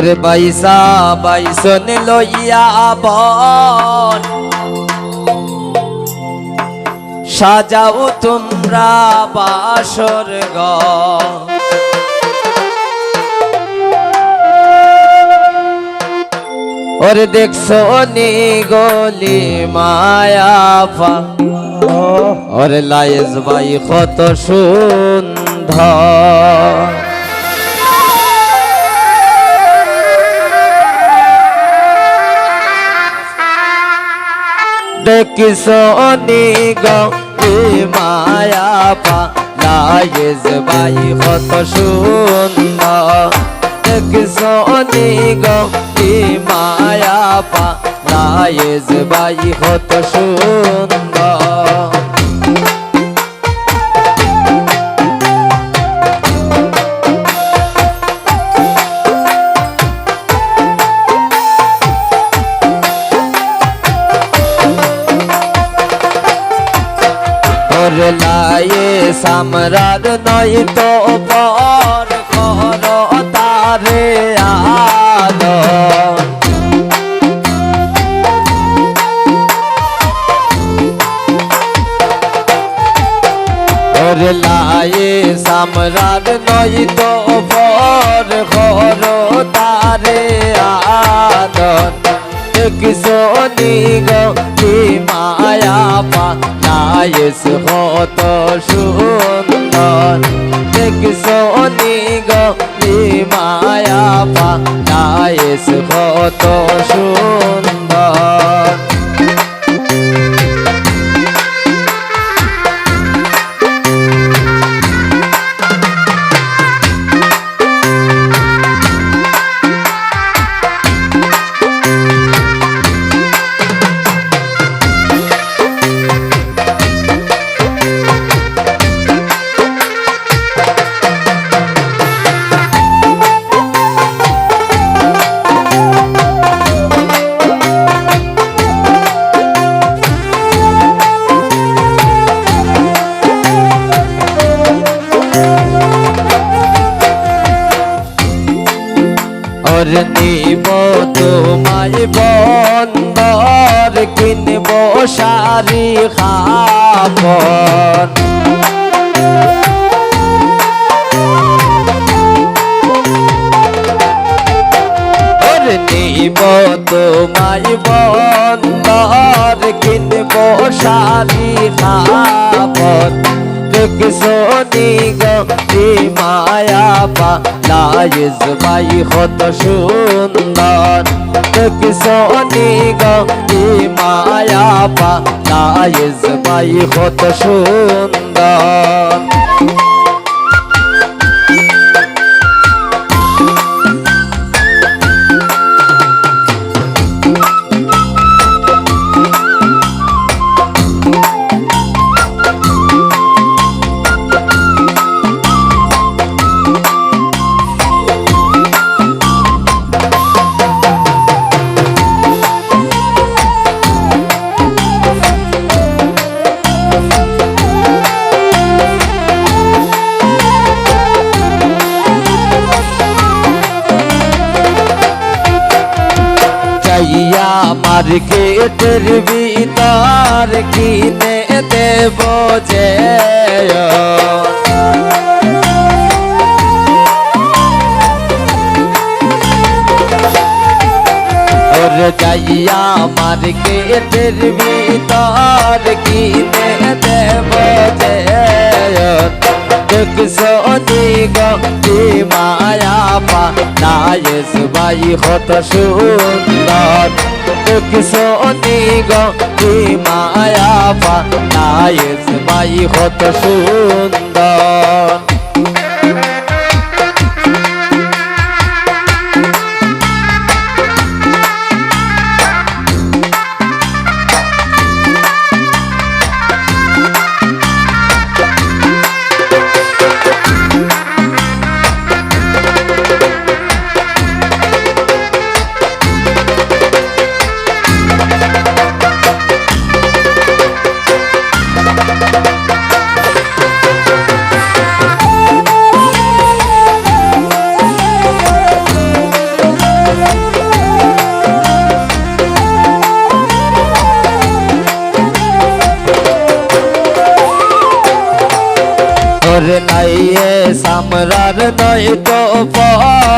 ওরে বাইসা বাইসন লইয়া বন সাজাও তোমরা বাসর ঘর। ওরে দেখছো নি গলি মায়া পা ওরে লায়েজ বাই কত সুন্দর। দেখিছো নি গলি মায়া পা লায়েজ বাই কত সুন্দর। দেখিছো নি গলি মায়া পা লায়েজ বাই কত সুন্দর। লায়ে সামরার নয় তো পর কর তারে আদর। ওরে লায়ে সামরার নয় তো পর কর তারে আদর। দেখিছো নি গলি মায়া পা লায়েজ কত সুন্দর। দেখিছো নি গলি মায়া পা লায়েজ কত সুন্দর। ওরে নিব তোমায় বন্দর কিনব শাড়ি কাপড়। ওরে নিব তোমায় বন্দর কিনব শাড়ি কাপড়। দেখিছো নি গলি মায়া পা লায়েজ বাই কত সুন্দর। দেখিছো নি গলি মায়া পা লায়েজ বাই কত সুন্দর। মার্কেটের ভিতর কিনে দেব যে ওরে যাইয়া মার্কেটের ভিতর কিনে দেব যে। দেখছো নি গলি মায়া পা লায়েজ বাই কত সুন্দর। দেখছো নি গলি মায়া পা লায়েজ বাই কত সুন্দর।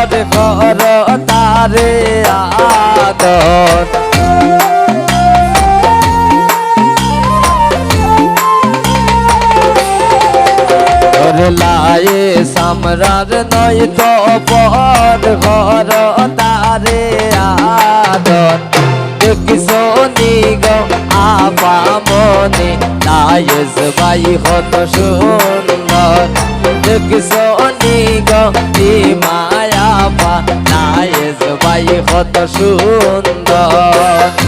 পর কর তারে আদর লায়ে সামরার নয় তো পর ঘর তারে আদর দেখি গো আপা মনে নায়েস ভাই কত সুন্দর দেখি গো মায়া পা নায়েস ভাই কত সুন্দর